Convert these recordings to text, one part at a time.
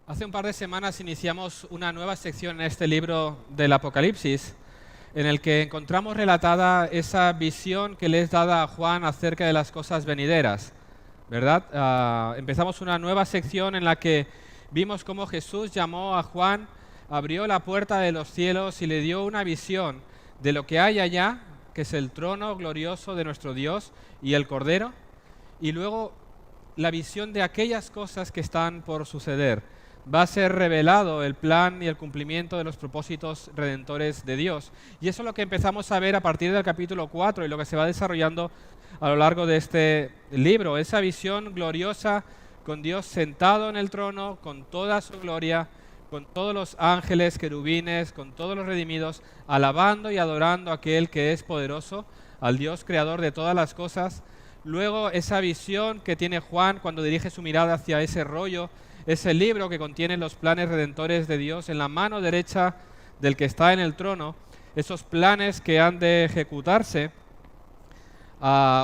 Hace un par de semanas iniciamos una nueva sección en este libro del Apocalipsis, en el que encontramos relatada esa visión que le es dada a Juan acerca de las cosas venideras, ¿verdad? Empezamos una nueva sección en la que vimos cómo Jesús llamó a Juan, abrió la puerta de los cielos y le dio una visión de lo que hay allá, que es el trono glorioso de nuestro Dios y el Cordero, y luego la visión de aquellas cosas que están por suceder. Va a ser revelado el plan y el cumplimiento de los propósitos redentores de Dios. Y eso es lo que empezamos a ver a partir del capítulo 4 y lo que se va desarrollando a lo largo de este libro. Esa visión gloriosa con Dios sentado en el trono, con toda su gloria, con todos los ángeles, querubines, con todos los redimidos, alabando y adorando a aquel que es poderoso, al Dios creador de todas las cosas. Luego esa visión que tiene Juan cuando dirige su mirada hacia ese rollo, ese libro que contiene los planes redentores de Dios en la mano derecha del que está en el trono, esos planes que han de ejecutarse,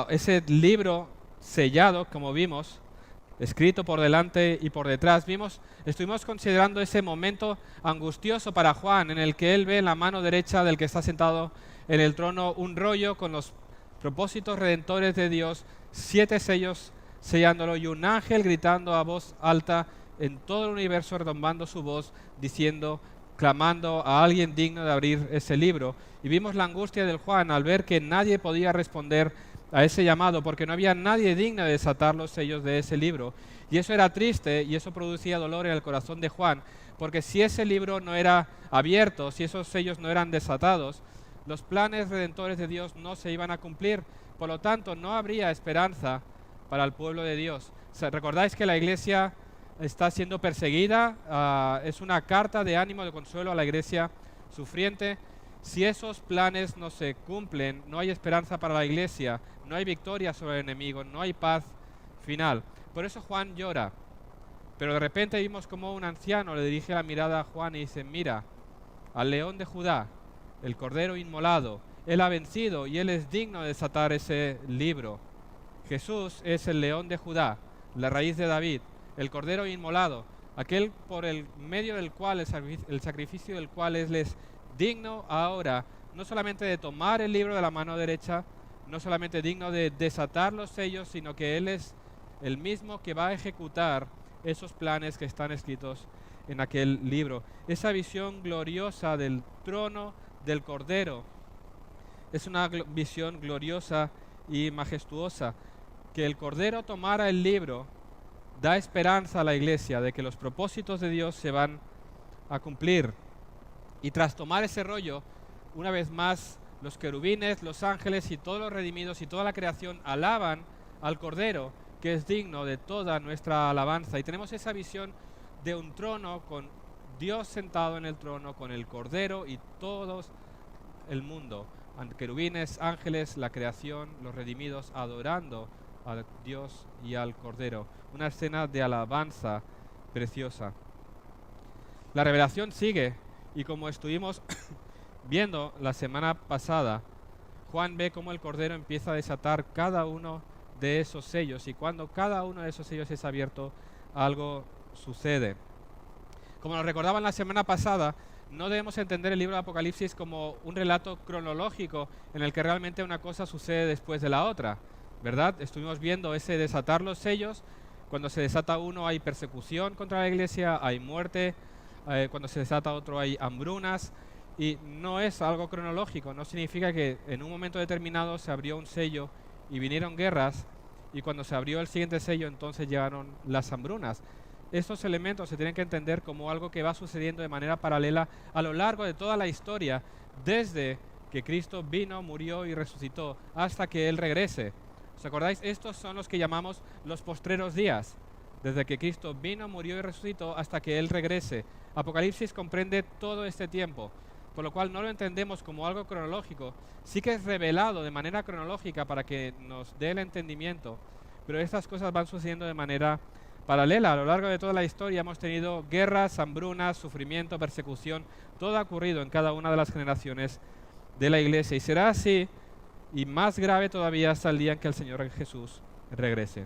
ese libro sellado, como vimos, escrito por delante y por detrás. Estuvimos considerando ese momento angustioso para Juan, en el que él ve en la mano derecha del que está sentado en el trono un rollo con los propósitos redentores de Dios, 7 sellos sellándolo y un ángel gritando a voz alta en todo el universo, redombando su voz, diciendo, clamando a alguien digno de abrir ese libro. Y vimos la angustia del Juan al ver que nadie podía responder a ese llamado, porque no había nadie digno de desatar los sellos de ese libro. Y eso era triste y eso producía dolor en el corazón de Juan, porque si ese libro no era abierto, si esos sellos no eran desatados, los planes redentores de Dios no se iban a cumplir. Por lo tanto, no habría esperanza para el pueblo de Dios. ¿Recordáis que la iglesia está siendo perseguida? Es una carta de ánimo, de consuelo a la iglesia sufriente. Si esos planes no se cumplen, no hay esperanza para la iglesia, no hay victoria sobre el enemigo, no hay paz final. Por eso Juan llora. Pero de repente vimos como un anciano le dirige la mirada a Juan y dice, mira, al león de Judá, el cordero inmolado, él ha vencido y él es digno de desatar ese libro. Jesús es el león de Judá, la raíz de David, el cordero inmolado, aquel por el medio del cual, el sacrificio del cual él es digno ahora, no solamente de tomar el libro de la mano derecha, no solamente digno de desatar los sellos, sino que él es el mismo que va a ejecutar esos planes que están escritos en aquel libro. Esa visión gloriosa del trono del Cordero es una visión gloriosa y majestuosa. Que el Cordero tomara el libro da esperanza a la iglesia de que los propósitos de Dios se van a cumplir. Y tras tomar ese rollo, una vez más, los querubines, los ángeles y todos los redimidos y toda la creación alaban al Cordero, que es digno de toda nuestra alabanza. Y tenemos esa visión de un trono con Dios sentado en el trono, con el Cordero y todo el mundo, querubines, ángeles, la creación, los redimidos, adorando a Dios y al Cordero. Una escena de alabanza preciosa. La revelación sigue y como estuvimos viendo la semana pasada, Juan ve cómo el Cordero empieza a desatar cada uno de esos sellos y cuando cada uno de esos sellos es abierto, algo sucede. Como nos recordaban la semana pasada, no debemos entender el libro de Apocalipsis como un relato cronológico en el que realmente una cosa sucede después de la otra, ¿verdad? Estuvimos viendo ese desatar los sellos. Cuando se desata uno hay persecución contra la iglesia, hay muerte. Cuando se desata otro hay hambrunas. Y no es algo cronológico, no significa que en un momento determinado se abrió un sello y vinieron guerras y cuando se abrió el siguiente sello entonces llegaron las hambrunas. Estos elementos se tienen que entender como algo que va sucediendo de manera paralela a lo largo de toda la historia, desde que Cristo vino, murió y resucitó, hasta que Él regrese. ¿Os acordáis? Estos son los que llamamos los postreros días, desde que Cristo vino, murió y resucitó, hasta que Él regrese. Apocalipsis comprende todo este tiempo, por lo cual no lo entendemos como algo cronológico. Sí que es revelado de manera cronológica para que nos dé el entendimiento, pero estas cosas van sucediendo de manera paralela. A lo largo de toda la historia hemos tenido guerras, hambrunas, sufrimiento, persecución. Todo ha ocurrido en cada una de las generaciones de la iglesia y será así y más grave todavía hasta el día en que el Señor Jesús regrese.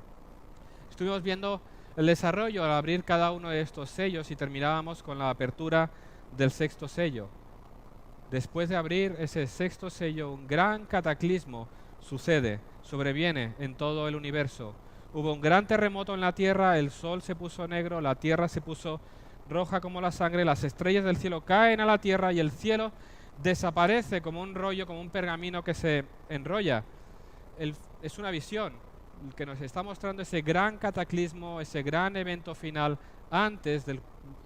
Estuvimos viendo el desarrollo al abrir cada uno de estos sellos y terminábamos con la apertura del sexto sello. Después de abrir ese sexto sello, un gran cataclismo sucede, sobreviene en todo el universo. Hubo un gran terremoto en la Tierra, el sol se puso negro, la Tierra se puso roja como la sangre, las estrellas del cielo caen a la Tierra y el cielo desaparece como un rollo, como un pergamino que se enrolla. Es una visión que nos está mostrando ese gran cataclismo, ese gran evento final antes del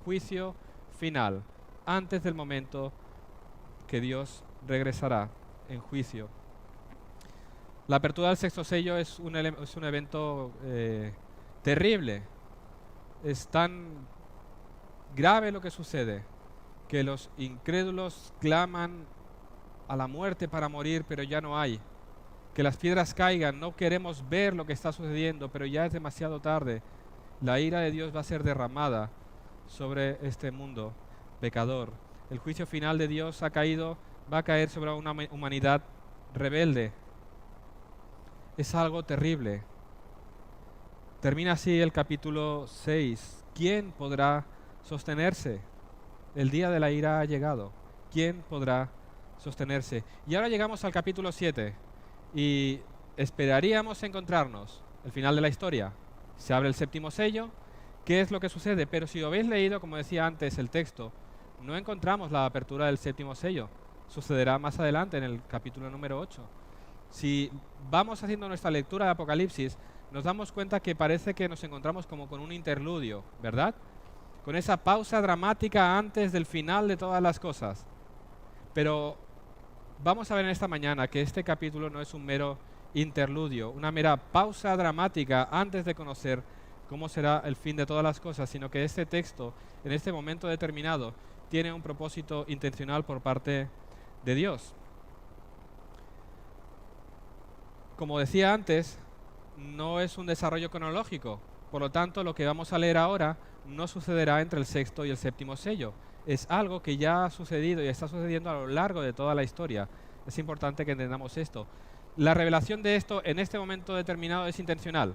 juicio final, antes del momento que Dios regresará en juicio. La apertura del sexto sello es un evento terrible. Es tan grave lo que sucede que los incrédulos claman a la muerte para morir, pero ya no hay. Que las piedras caigan, no queremos ver lo que está sucediendo, pero ya es demasiado tarde. La ira de Dios va a ser derramada sobre este mundo pecador. El juicio final de Dios va a caer sobre una humanidad rebelde. Es algo terrible. Termina así el capítulo 6. ¿Quién podrá sostenerse? El día de la ira ha llegado. ¿Quién podrá sostenerse? Y ahora llegamos al capítulo 7 y esperaríamos encontrarnos el final de la historia. Se abre el séptimo sello. ¿Qué es lo que sucede? Pero si habéis leído, como decía antes, el texto, no encontramos la apertura del séptimo sello. Sucederá más adelante en el capítulo número 8. Si vamos haciendo nuestra lectura de Apocalipsis, nos damos cuenta que parece que nos encontramos como con un interludio, ¿verdad? Con esa pausa dramática antes del final de todas las cosas. Pero vamos a ver en esta mañana que este capítulo no es un mero interludio, una mera pausa dramática antes de conocer cómo será el fin de todas las cosas, sino que este texto, en este momento determinado, tiene un propósito intencional por parte de Dios. Como decía antes, no es un desarrollo cronológico, por lo tanto lo que vamos a leer ahora no sucederá entre el sexto y el séptimo sello. Es algo que ya ha sucedido y está sucediendo a lo largo de toda la historia. Es importante que entendamos esto. La revelación de esto en este momento determinado es intencional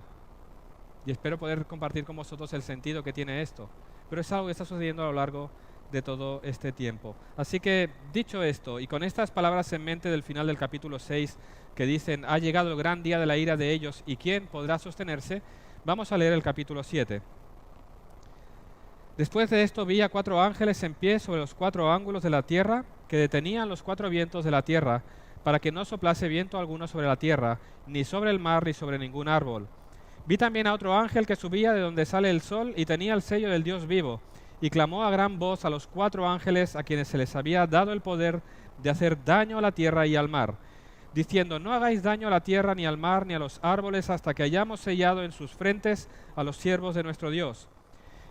y espero poder compartir con vosotros el sentido que tiene esto, pero es algo que está sucediendo a lo largo de todo este tiempo. Así que, dicho esto, y con estas palabras en mente del final del capítulo 6, que dicen, ha llegado el gran día de la ira de ellos, ¿y quién podrá sostenerse?, vamos a leer el capítulo 7. Después de esto vi a 4 ángeles en pie sobre los 4 ángulos de la tierra, que detenían los 4 vientos de la tierra, para que no soplase viento alguno sobre la tierra, ni sobre el mar, ni sobre ningún árbol. Vi también a otro ángel que subía de donde sale el sol, y tenía el sello del Dios vivo, y clamó a gran voz a los 4 ángeles a quienes se les había dado el poder de hacer daño a la tierra y al mar, diciendo, no hagáis daño a la tierra, ni al mar, ni a los árboles, hasta que hayamos sellado en sus frentes a los siervos de nuestro Dios.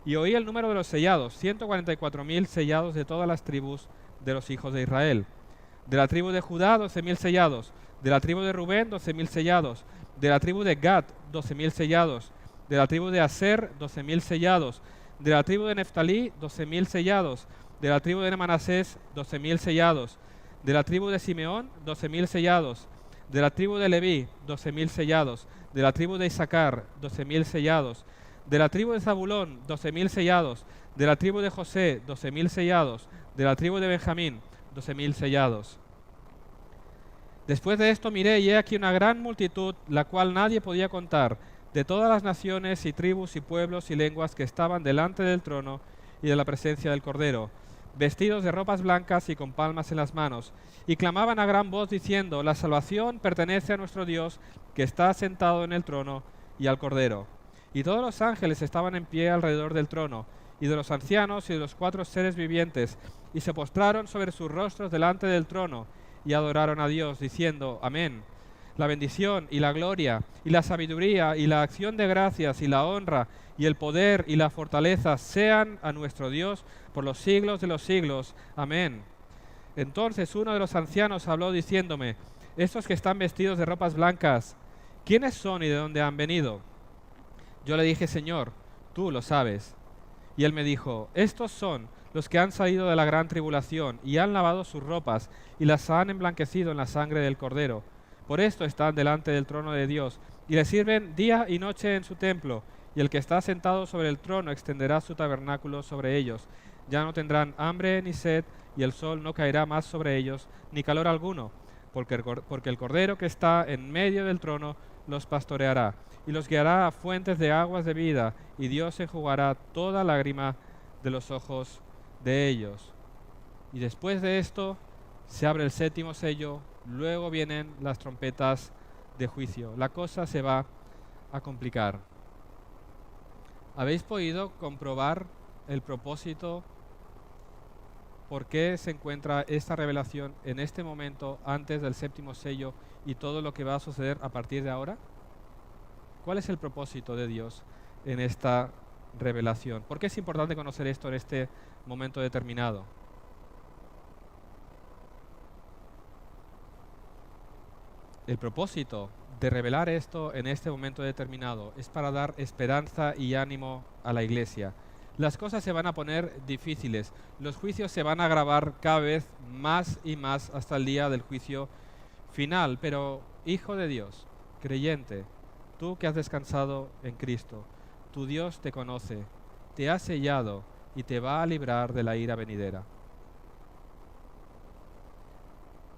Y oí el número de los sellados, 144.000 sellados de todas las tribus de los hijos de Israel. De la tribu de Judá, 12.000 sellados. De la tribu de Rubén, 12.000 sellados. De la tribu de Gad, 12.000 sellados. De la tribu de Aser, 12.000 sellados. De la tribu de Neftalí, 12.000 sellados. De la tribu de Manasés, 12.000 sellados. De la tribu de Simeón, 12.000 sellados. De la tribu de Leví, 12.000 sellados. De la tribu de Isaacar, 12.000 sellados. De la tribu de Zabulón, 12.000 sellados. De la tribu de José, 12.000 sellados. De la tribu de Benjamín, 12.000 sellados. Después de esto miré y he aquí una gran multitud, la cual nadie podía contar, de todas las naciones y tribus y pueblos y lenguas que estaban delante del trono y de la presencia del Cordero, vestidos de ropas blancas y con palmas en las manos, y clamaban a gran voz diciendo, la salvación pertenece a nuestro Dios, que está sentado en el trono, y al Cordero. Y todos los ángeles estaban en pie alrededor del trono, y de los ancianos y de los 4 seres vivientes, y se postraron sobre sus rostros delante del trono, y adoraron a Dios, diciendo, amén. La bendición y la gloria, y la sabiduría, y la acción de gracias, y la honra, y el poder, y la fortaleza, sean a nuestro Dios por los siglos de los siglos. Amén. Entonces uno de los ancianos habló diciéndome, estos que están vestidos de ropas blancas, ¿quiénes son y de dónde han venido? Yo le dije, Señor, tú lo sabes. Y él me dijo, estos son los que han salido de la gran tribulación y han lavado sus ropas y las han emblanquecido en la sangre del Cordero. Por esto están delante del trono de Dios y le sirven día y noche en su templo, y el que está sentado sobre el trono extenderá su tabernáculo sobre ellos. Ya no tendrán hambre ni sed, y el sol no caerá más sobre ellos, ni calor alguno, porque el Cordero que está en medio del trono los pastoreará, y los guiará a fuentes de aguas de vida, y Dios enjugará toda lágrima de los ojos de ellos. Y después de esto se abre el séptimo sello, luego vienen las trompetas de juicio. La cosa se va a complicar. ¿Habéis podido comprobar el propósito? ¿Por qué se encuentra esta revelación en este momento antes del séptimo sello y todo lo que va a suceder a partir de ahora? ¿Cuál es el propósito de Dios en esta revelación? ¿Por qué es importante conocer esto en este momento determinado? El propósito de revelar esto en este momento determinado es para dar esperanza y ánimo a la iglesia. Las cosas se van a poner difíciles, los juicios se van a agravar cada vez más y más hasta el día del juicio final, pero hijo de Dios, creyente, tú que has descansado en Cristo, tu Dios te conoce, te ha sellado y te va a librar de la ira venidera.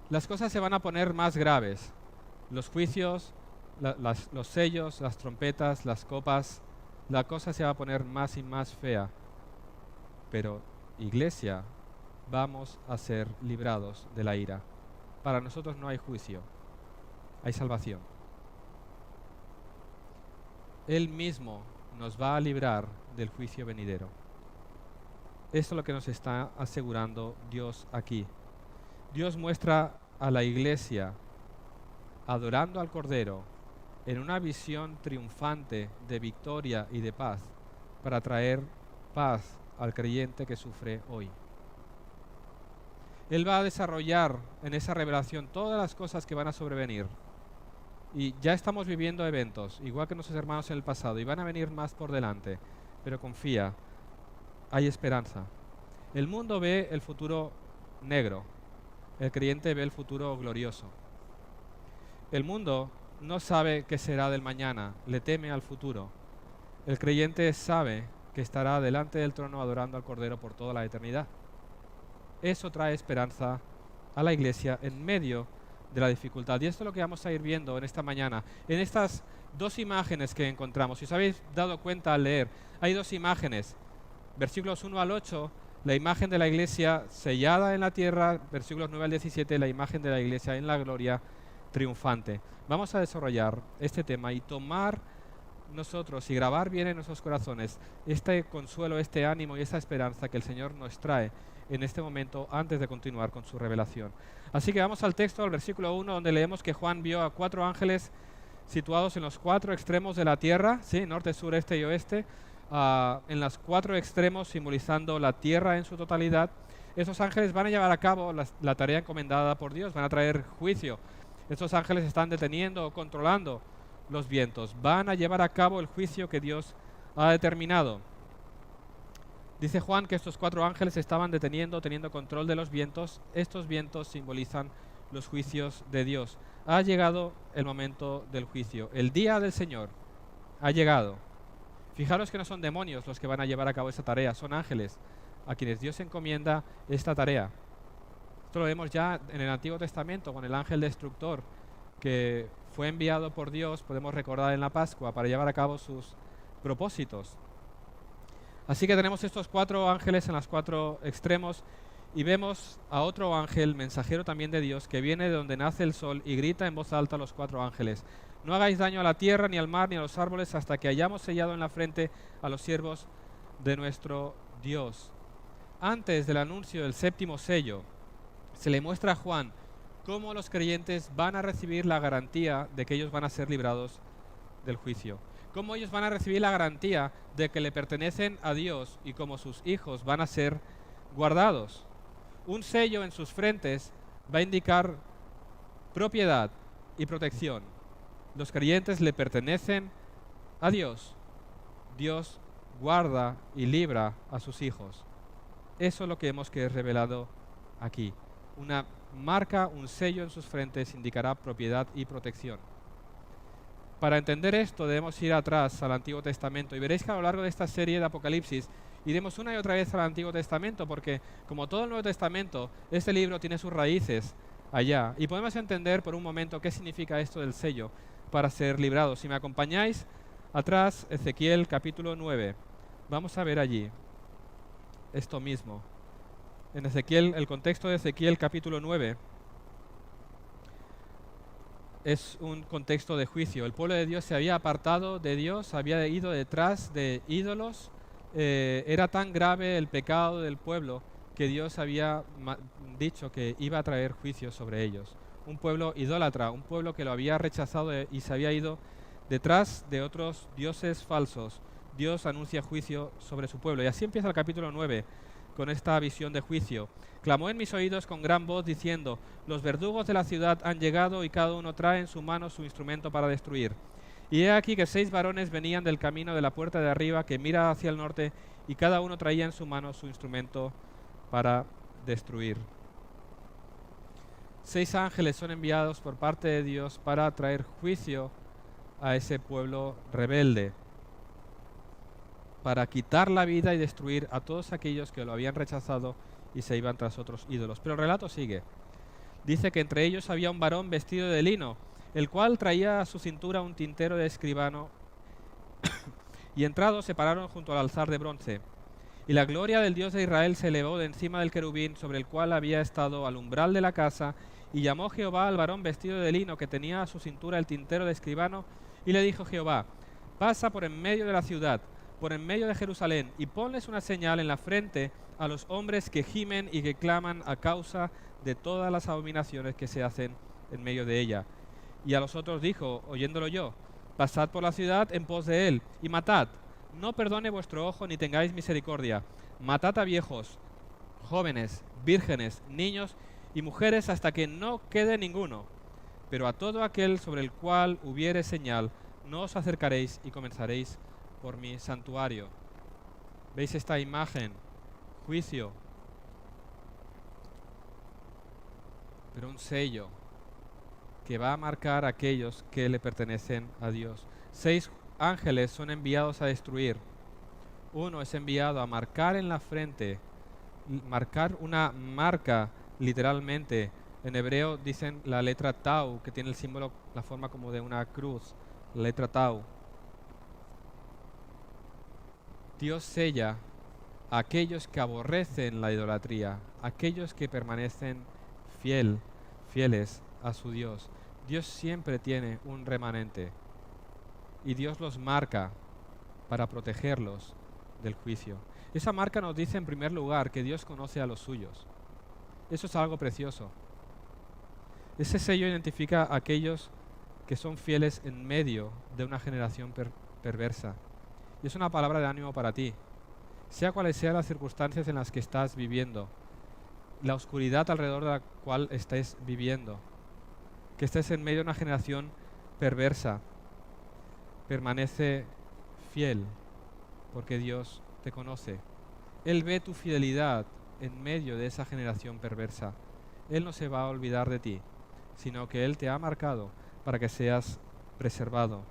Las cosas se van a poner más graves. Los juicios, los sellos, las trompetas, las copas, la cosa se va a poner más y más fea. Pero, iglesia, vamos a ser librados de la ira. Para nosotros no hay juicio, hay salvación. Él mismo nos va a librar del juicio venidero. Esto es lo que nos está asegurando Dios aquí. Dios muestra a la iglesia adorando al Cordero en una visión triunfante de victoria y de paz para traer paz al creyente que sufre hoy. Él va a desarrollar en esa revelación todas las cosas que van a sobrevenir. Y ya estamos viviendo eventos, igual que nuestros hermanos en el pasado, y van a venir más por delante. Pero confía, hay esperanza. El mundo ve el futuro negro, el creyente ve el futuro glorioso. El mundo no sabe qué será del mañana, le teme al futuro. El creyente sabe que estará delante del trono adorando al Cordero por toda la eternidad. Eso trae esperanza a la iglesia en medio de la dificultad. Y esto es lo que vamos a ir viendo en esta mañana. En estas dos imágenes que encontramos, si os habéis dado cuenta al leer, hay dos imágenes. Versículos 1 al 8, la imagen de la iglesia sellada en la tierra. Versículos 9 al 17, la imagen de la iglesia en la gloria triunfante. Vamos a desarrollar este tema y tomar nosotros y grabar bien en nuestros corazones este consuelo, este ánimo y esta esperanza que el Señor nos trae en este momento antes de continuar con su revelación. Así que vamos al texto, al versículo 1, donde leemos que Juan vio a 4 ángeles situados en los 4 extremos de la tierra, ¿sí? Norte, sur, este y oeste, en los 4 extremos simbolizando la tierra en su totalidad. Estos ángeles van a llevar a cabo la tarea encomendada por Dios, van a traer juicio. Estos ángeles están deteniendo o controlando los vientos, van a llevar a cabo el juicio que Dios ha determinado. Dice Juan que estos 4 ángeles estaban deteniendo, teniendo control de los vientos. Estos vientos simbolizan los juicios de Dios. Ha llegado el momento del juicio. El día del Señor ha llegado. Fijaros que no son demonios los que van a llevar a cabo esta tarea, son ángeles a quienes Dios encomienda esta tarea. Esto lo vemos ya en el Antiguo Testamento con el ángel destructor que fue enviado por Dios, podemos recordar en la Pascua, para llevar a cabo sus propósitos. Así que tenemos estos 4 ángeles en los 4 extremos y vemos a otro ángel, mensajero también de Dios, que viene de donde nace el sol y grita en voz alta a los 4 ángeles: no hagáis daño a la tierra, ni al mar, ni a los árboles, hasta que hayamos sellado en la frente a los siervos de nuestro Dios. Antes del anuncio del séptimo sello, se le muestra a Juan cómo los creyentes van a recibir la garantía de que ellos van a ser librados del juicio. Cómo ellos van a recibir la garantía de que le pertenecen a Dios y como sus hijos van a ser guardados. Un sello en sus frentes va a indicar propiedad y protección. Los creyentes le pertenecen a Dios. Dios guarda y libra a sus hijos. Eso es lo que vemos que es revelado aquí. Una marca, un sello en sus frentes indicará propiedad y protección. Para entender esto debemos ir atrás al Antiguo Testamento y veréis que a lo largo de esta serie de Apocalipsis iremos una y otra vez al Antiguo Testamento porque, como todo el Nuevo Testamento, este libro tiene sus raíces allá y podemos entender por un momento qué significa esto del sello para ser librados. Si me acompañáis atrás, Ezequiel capítulo 9, vamos a ver allí esto mismo. En Ezequiel, el contexto de Ezequiel capítulo 9 es un contexto de juicio. El pueblo de Dios se había apartado de Dios, había ido detrás de ídolos. Era tan grave el pecado del pueblo que Dios había dicho que iba a traer juicio sobre ellos. Un pueblo idólatra, un pueblo que lo había rechazado y se había ido detrás de otros dioses falsos. Dios anuncia juicio sobre su pueblo. Y así empieza el capítulo 9 con esta visión de juicio. Clamó en mis oídos con gran voz diciendo: los verdugos de la ciudad han llegado y cada uno trae en su mano su instrumento para destruir. Y he aquí que 6 varones venían del camino de la puerta de arriba que mira hacia el norte y cada uno traía en su mano su instrumento para destruir. 6 ángeles son enviados por parte de Dios para traer juicio a ese pueblo rebelde, para quitar la vida y destruir a todos aquellos que lo habían rechazado y se iban tras otros ídolos. Pero el relato sigue. Dice que entre ellos había un varón vestido de lino, el cual traía a su cintura un tintero de escribano, y entrados se pararon junto al altar de bronce. Y la gloria del Dios de Israel se elevó de encima del querubín sobre el cual había estado al umbral de la casa, y llamó Jehová al varón vestido de lino que tenía a su cintura el tintero de escribano, y le dijo Jehová: pasa por en medio de la ciudad, por en medio de Jerusalén, y ponles una señal en la frente a los hombres que gimen y que claman a causa de todas las abominaciones que se hacen en medio de ella. Y a los otros dijo, oyéndolo yo: pasad por la ciudad en pos de él, y matad. No perdone vuestro ojo ni tengáis misericordia. Matad a viejos, jóvenes, vírgenes, niños y mujeres hasta que no quede ninguno. Pero a todo aquel sobre el cual hubiere señal, no os acercaréis y comenzaréis por mi santuario. ¿Veis esta imagen? Juicio. Pero un sello que va a marcar a aquellos que le pertenecen a Dios. 6 ángeles son enviados a destruir. Uno es enviado a marcar en la frente, marcar una marca literalmente. En hebreo dicen la letra Tau, que tiene el símbolo, la forma como de una cruz, la letra Tau. Dios sella a aquellos que aborrecen la idolatría, aquellos que permanecen fieles a su Dios. Dios siempre tiene un remanente y Dios los marca para protegerlos del juicio. Esa marca nos dice en primer lugar que Dios conoce a los suyos. Eso es algo precioso. Ese sello identifica a aquellos que son fieles en medio de una generación perversa. Y es una palabra de ánimo para ti. Sea cuales sean las circunstancias en las que estás viviendo, la oscuridad alrededor de la cual estés viviendo, que estés en medio de una generación perversa, permanece fiel, porque Dios te conoce. Él ve tu fidelidad en medio de esa generación perversa. Él no se va a olvidar de ti, sino que Él te ha marcado para que seas preservado.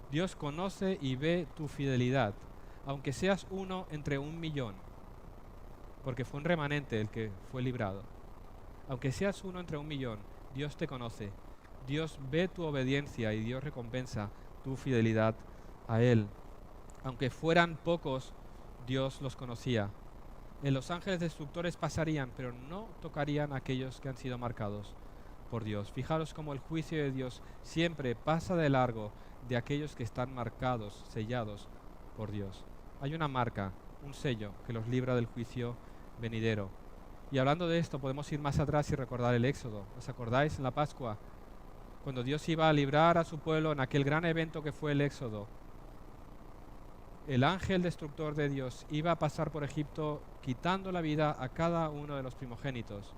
Dios conoce y ve tu fidelidad, aunque seas uno entre 1.000.000, porque fue un remanente el que fue librado. Aunque seas uno entre 1.000.000, Dios te conoce. Dios ve tu obediencia y Dios recompensa tu fidelidad a Él. Aunque fueran pocos, Dios los conocía. Los ángeles destructores pasarían, pero no tocarían a aquellos que han sido marcados por Dios. Fijaros cómo el juicio de Dios siempre pasa de largo de aquellos que están marcados, sellados por Dios. Hay una marca, un sello que los libra del juicio venidero. Y hablando de esto, podemos ir más atrás y recordar el Éxodo. ¿Os acordáis en la Pascua? Cuando Dios iba a librar a su pueblo en aquel gran evento que fue el Éxodo. El ángel destructor de Dios iba a pasar por Egipto quitando la vida a cada uno de los primogénitos.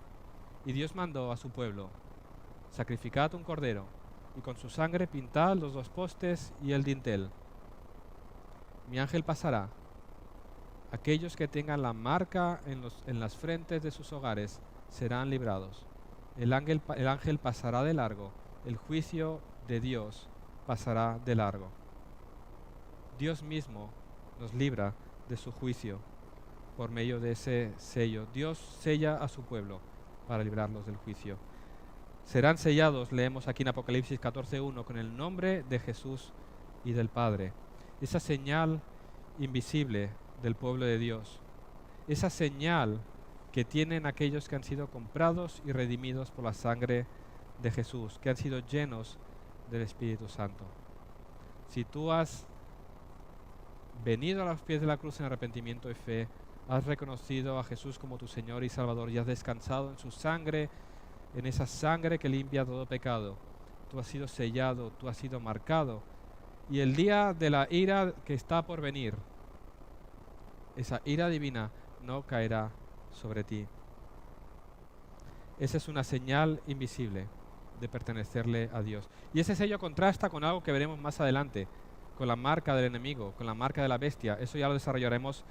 Y Dios mandó a su pueblo: sacrificad un cordero, y con su sangre pintad los 2 postes y el dintel. Mi ángel pasará. Aquellos que tengan la marca en las frentes de sus hogares serán librados. El ángel pasará de largo el juicio de Dios pasará de largo. Dios mismo nos libra de su juicio por medio de ese sello. Dios sella a su pueblo para librarlos del juicio. Serán sellados, leemos aquí en Apocalipsis 14:1, con el nombre de Jesús y del Padre. Esa señal invisible del pueblo de Dios. Esa señal que tienen aquellos que han sido comprados y redimidos por la sangre de Jesús, que han sido llenos del Espíritu Santo. Si tú has venido a los pies de la cruz en arrepentimiento y fe, has reconocido a Jesús como tu Señor y Salvador y has descansado en su sangre, en esa sangre que limpia todo pecado, tú has sido sellado, tú has sido marcado, y el día de la ira que está por venir, esa ira divina no caerá sobre ti. Esa es una señal invisible de pertenecerle a Dios. Y ese sello contrasta con algo que veremos más adelante, con la marca del enemigo, con la marca de la bestia. Eso ya lo desarrollaremos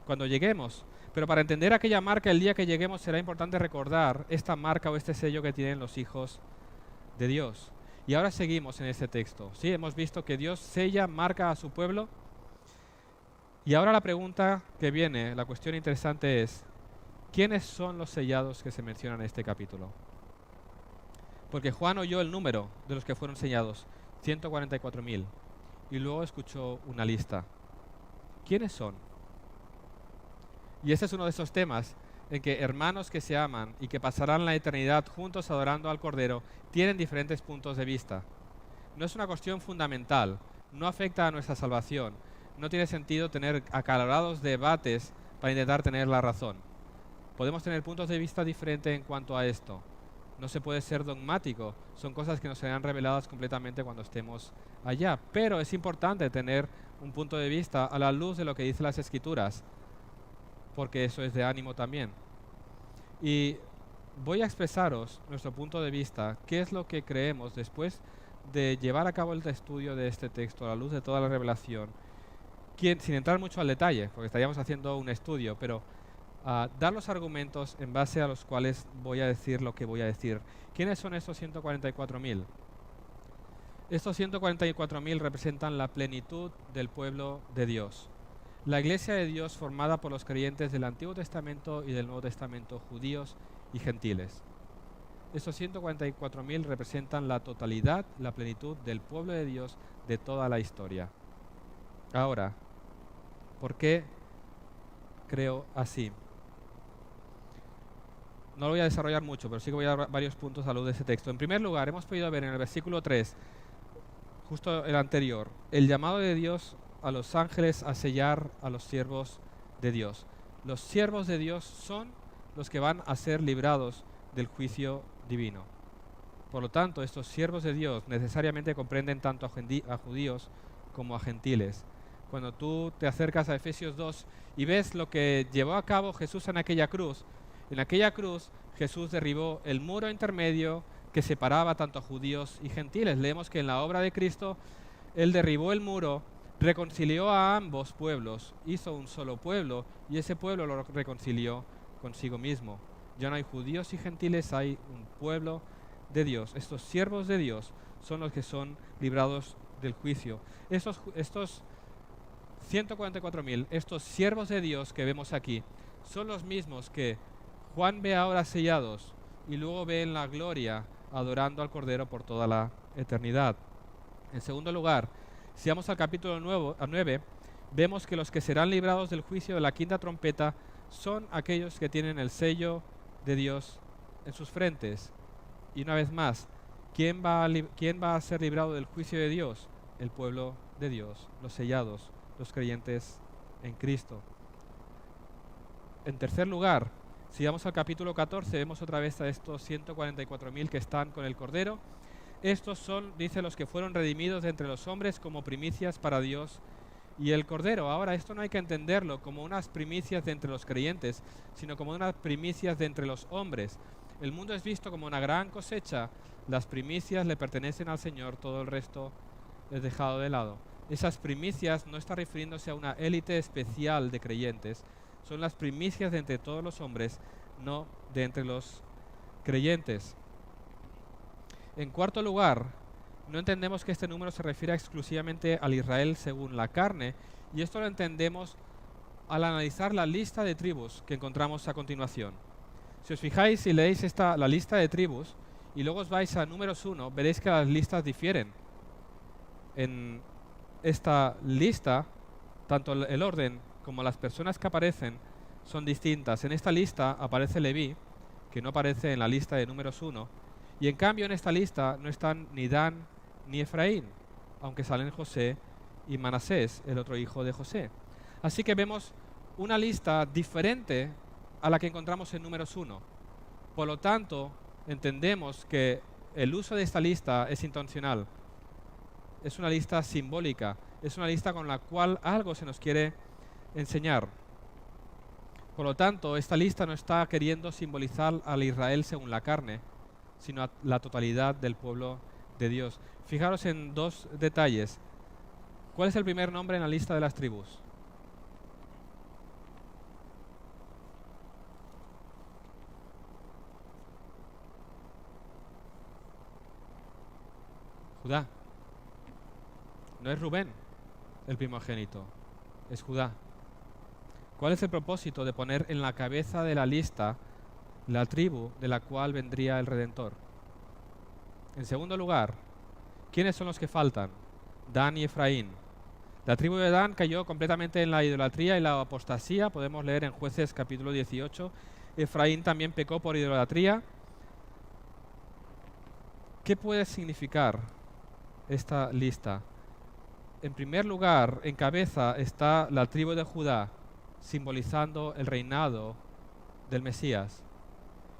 cuando lleguemos. Pero para entender aquella marca el día que lleguemos será importante recordar esta marca o este sello que tienen los hijos de Dios. Y ahora seguimos en este texto. Sí, hemos visto que Dios sella, marca a su pueblo. Y ahora la pregunta que viene, la cuestión interesante es, ¿quiénes son los sellados que se mencionan en este capítulo? Porque Juan oyó el número de los que fueron sellados, 144.000, y luego escuchó una lista. ¿Quiénes son? Y ese es uno de esos temas en que hermanos que se aman y que pasarán la eternidad juntos adorando al Cordero tienen diferentes puntos de vista. No es una cuestión fundamental, no afecta a nuestra salvación, no tiene sentido tener acalorados debates para intentar tener la razón. Podemos tener puntos de vista diferentes en cuanto a esto. No se puede ser dogmático, son cosas que nos serán reveladas completamente cuando estemos allá. Pero es importante tener un punto de vista a la luz de lo que dicen las Escrituras, porque eso es de ánimo también. Y voy a expresaros nuestro punto de vista, qué es lo que creemos después de llevar a cabo el estudio de este texto a la luz de toda la revelación, sin entrar mucho al detalle, porque estaríamos haciendo un estudio, pero dar los argumentos en base a los cuales voy a decir lo que voy a decir. ¿Quiénes son estos 144.000? Estos 144.000 representan la plenitud del pueblo de Dios. La iglesia de Dios formada por los creyentes del Antiguo Testamento y del Nuevo Testamento, judíos y gentiles. Estos 144.000 representan la totalidad, la plenitud del pueblo de Dios de toda la historia. Ahora, ¿por qué creo así? No lo voy a desarrollar mucho, pero sí que voy a dar varios puntos a la luz de ese texto. En primer lugar, hemos podido ver en el versículo 3, justo el anterior, el llamado de Dios a los ángeles a sellar a los siervos de Dios. Los siervos de Dios son los que van a ser librados del juicio divino. Por lo tanto, estos siervos de Dios necesariamente comprenden tanto a judíos como a gentiles. Cuando tú te acercas a Efesios 2 y ves lo que llevó a cabo Jesús en aquella cruz Jesús derribó el muro intermedio que separaba tanto a judíos y gentiles. Leemos que en la obra de Cristo, Él derribó el muro, reconcilió a ambos pueblos, hizo un solo pueblo y ese pueblo lo reconcilió consigo mismo. Ya no hay judíos y gentiles, hay un pueblo de Dios. Estos siervos de Dios son los que son librados del juicio. Estos 144.000, estos siervos de Dios que vemos aquí, son los mismos que Juan ve ahora sellados y luego ve en la gloria adorando al Cordero por toda la eternidad. En segundo lugar, si vamos al capítulo 9, vemos que los que serán librados del juicio de la quinta trompeta son aquellos que tienen el sello de Dios en sus frentes. Y una vez más, ¿quién va a ser librado del juicio de Dios? El pueblo de Dios, los sellados, los creyentes en Cristo. En tercer lugar, si vamos al capítulo 14, vemos otra vez a estos 144.000 que están con el Cordero. Estos son, dice, los que fueron redimidos de entre los hombres como primicias para Dios y el Cordero. Ahora, esto no hay que entenderlo como unas primicias de entre los creyentes, sino como unas primicias de entre los hombres. El mundo es visto como una gran cosecha. Las primicias le pertenecen al Señor, todo el resto es dejado de lado. Esas primicias no está refiriéndose a una élite especial de creyentes, son las primicias de entre todos los hombres, no de entre los creyentes. En cuarto lugar, no entendemos que este número se refiera exclusivamente al Israel según la carne, y esto lo entendemos al analizar la lista de tribus que encontramos a continuación. Si os fijáis y leéis la lista de tribus, y luego os vais a números 1, veréis que las listas difieren. En esta lista, tanto el orden como las personas que aparecen son distintas. En esta lista aparece Leví, que no aparece en la lista de números 1, y en cambio en esta lista no están ni Dan ni Efraín, aunque salen José y Manasés, el otro hijo de José. Así que vemos una lista diferente a la que encontramos en números 1. Por lo tanto, entendemos que el uso de esta lista es intencional. Es una lista simbólica, es una lista con la cual algo se nos quiere enseñar. Por lo tanto, esta lista no está queriendo simbolizar al Israel según la carne, sino a la totalidad del pueblo de Dios. Fijaros en dos detalles. ¿Cuál es el primer nombre en la lista de las tribus? Judá. No es Rubén, el primogénito, es Judá. ¿Cuál es el propósito de poner en la cabeza de la lista la tribu de la cual vendría el Redentor? En segundo lugar, ¿quiénes son los que faltan? Dan y Efraín. La tribu de Dan cayó completamente en la idolatría y la apostasía, podemos leer en Jueces capítulo 18. Efraín también pecó por idolatría. ¿Qué puede significar esta lista? En primer lugar, en cabeza está la tribu de Judá, simbolizando el reinado del Mesías.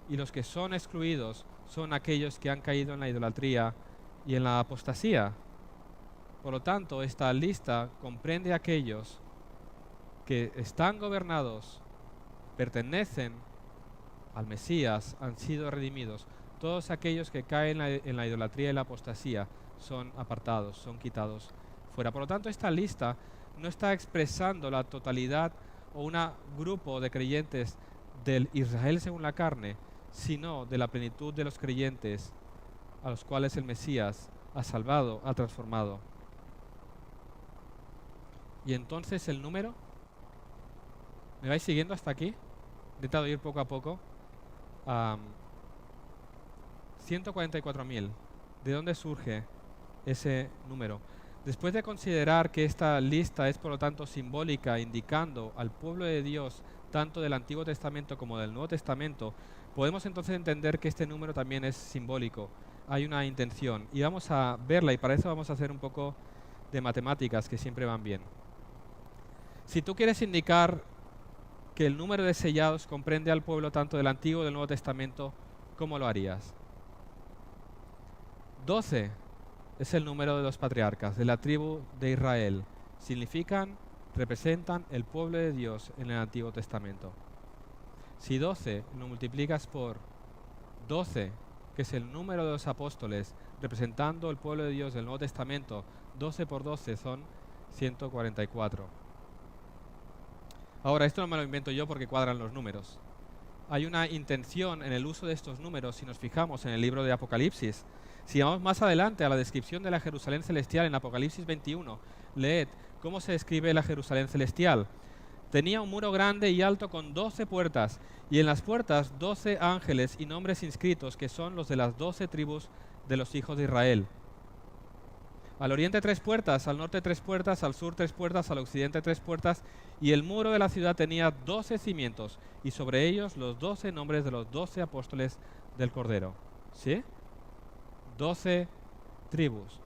Y los que son excluidos son aquellos que han caído en la idolatría y en la apostasía. Por lo tanto, esta lista comprende a aquellos que están gobernados, pertenecen al Mesías, han sido redimidos. Todos aquellos que caen en la idolatría y la apostasía son apartados, son quitados fuera. Por lo tanto, esta lista no está expresando la totalidad o un grupo de creyentes del Israel según la carne, sino de la plenitud de los creyentes a los cuales el Mesías ha salvado, ha transformado. Y entonces el número, ¿me vais siguiendo hasta aquí? He intentado ir poco a poco. 144.000. ¿De dónde surge ese número? Después de considerar que esta lista es por lo tanto simbólica, indicando al pueblo de Dios tanto del Antiguo Testamento como del Nuevo Testamento, podemos entonces entender que este número también es simbólico. Hay una intención y vamos a verla, y para eso vamos a hacer un poco de matemáticas que siempre van bien. Si tú quieres indicar que el número de sellados comprende al pueblo tanto del Antiguo y del Nuevo Testamento, ¿cómo lo harías? 12 es el número de los patriarcas de la tribu de Israel. Representan el pueblo de Dios en el Antiguo Testamento. Si 12 lo multiplicas por 12, que es el número de los apóstoles representando el pueblo de Dios del Nuevo Testamento, 12 por 12 son 144. Ahora, esto no me lo invento yo porque cuadran los números. Hay una intención en el uso de estos números si nos fijamos en el libro de Apocalipsis. Si vamos más adelante a la descripción de la Jerusalén celestial en Apocalipsis 21, leed cómo se describe la Jerusalén celestial. Tenía un muro grande y alto con 12 puertas, y en las puertas 12 ángeles y nombres inscritos, que son los de las 12 tribus de los hijos de Israel. Al oriente 3 puertas, al norte 3 puertas, al sur 3 puertas, al occidente 3 puertas, y el muro de la ciudad tenía 12 cimientos, y sobre ellos los 12 nombres de los 12 apóstoles del Cordero. ¿Sí? 12 tribus,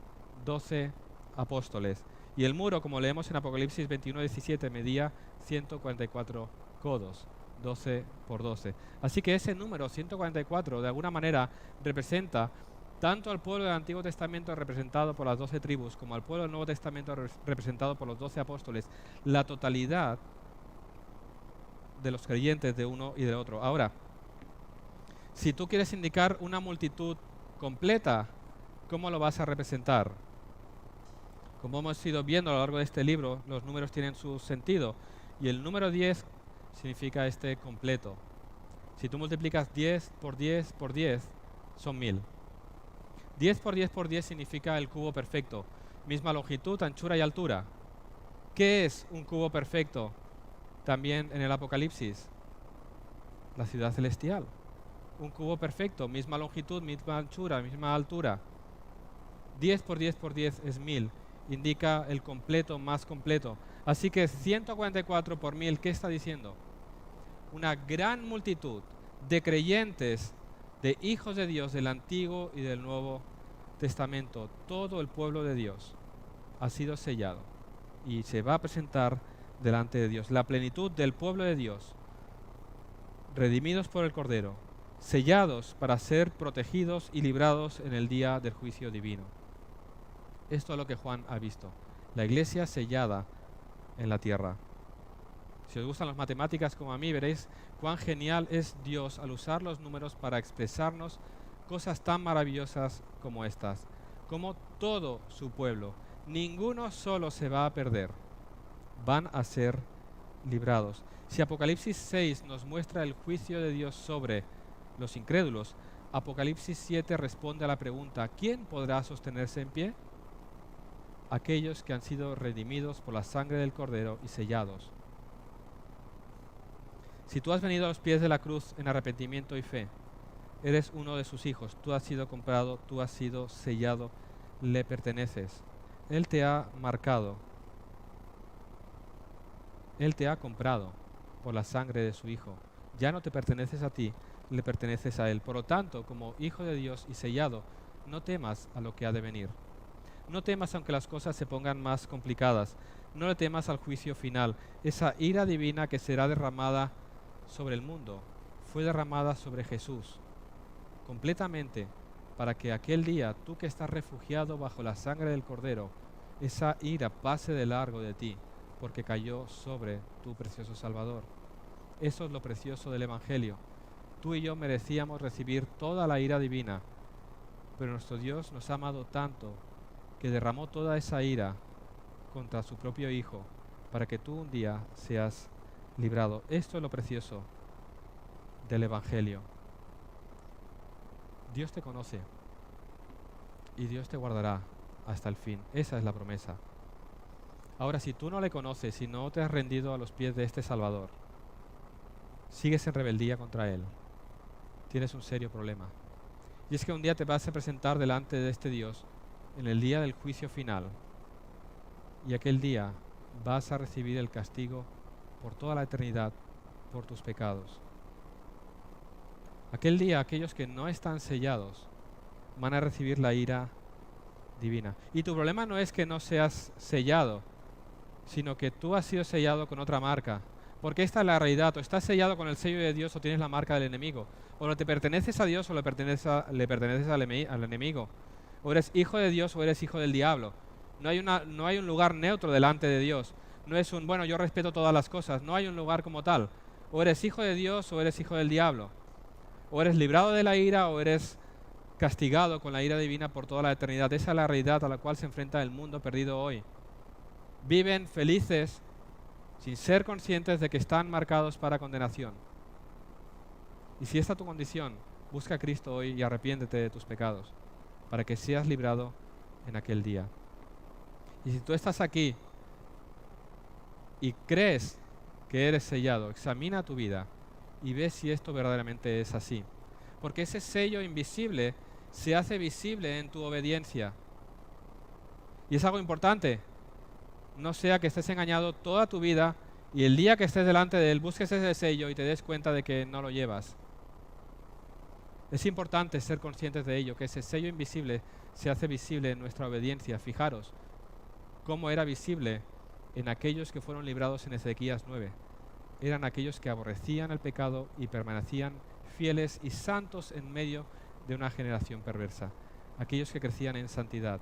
12 apóstoles. Y el muro, como leemos en Apocalipsis 21:17, medía 144 codos, 12 por 12. Así que ese número 144 de alguna manera representa tanto al pueblo del Antiguo Testamento representado por las 12 tribus como al pueblo del Nuevo Testamento representado por los 12 apóstoles, la totalidad de los creyentes de uno y del otro. Ahora, si tú quieres indicar una multitud completa, ¿cómo lo vas a representar? Como hemos ido viendo a lo largo de este libro, los números tienen su sentido, y el número 10 significa este completo. Si tú multiplicas 10 por 10 por 10, son 1000. 10 por 10 por 10 significa el cubo perfecto. Misma longitud, anchura y altura. ¿Qué es un cubo perfecto? También en el Apocalipsis. La ciudad celestial. Un cubo perfecto, misma longitud, misma anchura, misma altura. 10 por 10 por 10 es 1000. Indica el completo más completo. Así que 144 por 1000, ¿qué está diciendo? Una gran multitud de creyentes, de hijos de Dios del Antiguo y del Nuevo Testamento. Todo el pueblo de Dios ha sido sellado y se va a presentar delante de Dios. La plenitud del pueblo de Dios, redimidos por el Cordero, sellados para ser protegidos y librados en el día del juicio divino. Esto es lo que Juan ha visto. La iglesia sellada en la tierra. Si os gustan las matemáticas como a mí, veréis cuán genial es Dios al usar los números para expresarnos cosas tan maravillosas como estas. Como todo su pueblo, ninguno solo se va a perder. Van a ser librados. Si Apocalipsis 6 nos muestra el juicio de Dios sobre los incrédulos, Apocalipsis 7 responde a la pregunta: ¿quién podrá sostenerse en pie? Aquellos que han sido redimidos por la sangre del Cordero y sellados. Si tú has venido a los pies de la cruz en arrepentimiento y fe, eres uno de sus hijos, tú has sido comprado, tú has sido sellado, le perteneces. Él te ha marcado, Él te ha comprado por la sangre de su Hijo. Ya no te perteneces a ti, le perteneces a Él. Por lo tanto, como hijo de Dios y sellado, no temas a lo que ha de venir. No temas aunque las cosas se pongan más complicadas. No le temas al juicio final. Esa ira divina que será derramada sobre el mundo fue derramada sobre Jesús completamente, para que aquel día, tú que estás refugiado bajo la sangre del Cordero, esa ira pase de largo de ti, porque cayó sobre tu precioso Salvador. Eso es lo precioso del Evangelio. Tú y yo merecíamos recibir toda la ira divina, pero nuestro Dios nos ha amado tanto que derramó toda esa ira contra su propio Hijo, para que tú un día seas librado. Esto es lo precioso del Evangelio. Dios te conoce y Dios te guardará hasta el fin. Esa es la promesa. Ahora, si tú no le conoces, si no te has rendido a los pies de este Salvador, sigues en rebeldía contra Él, tienes un serio problema. Y es que un día te vas a presentar delante de este Dios en el día del juicio final, y aquel día vas a recibir el castigo por toda la eternidad por tus pecados. Aquel día aquellos que no están sellados van a recibir la ira divina. Y tu problema no es que no seas sellado, sino que tú has sido sellado con otra marca. Porque esta es la realidad: o estás sellado con el sello de Dios o tienes la marca del enemigo. O no te perteneces a Dios o le perteneces al enemigo. O eres hijo de Dios o eres hijo del diablo. No hay un lugar neutro delante de Dios. No es un, bueno, yo respeto todas las cosas. No hay un lugar como tal. O eres hijo de Dios o eres hijo del diablo. O eres librado de la ira o eres castigado con la ira divina por toda la eternidad. Esa es la realidad a la cual se enfrenta el mundo perdido hoy. Viven felices sin ser conscientes de que están marcados para condenación. Y si esta es tu condición, busca a Cristo hoy y arrepiéntete de tus pecados, para que seas librado en aquel día. Y si tú estás aquí y crees que eres sellado, examina tu vida y ve si esto verdaderamente es así. Porque ese sello invisible se hace visible en tu obediencia. Y es algo importante. No sea que estés engañado toda tu vida y el día que estés delante de Él busques ese sello y te des cuenta de que no lo llevas. Es importante ser conscientes de ello, que ese sello invisible se hace visible en nuestra obediencia. Fijaros cómo era visible en aquellos que fueron librados en Ezequías 9. Eran aquellos que aborrecían el pecado y permanecían fieles y santos en medio de una generación perversa. Aquellos que crecían en santidad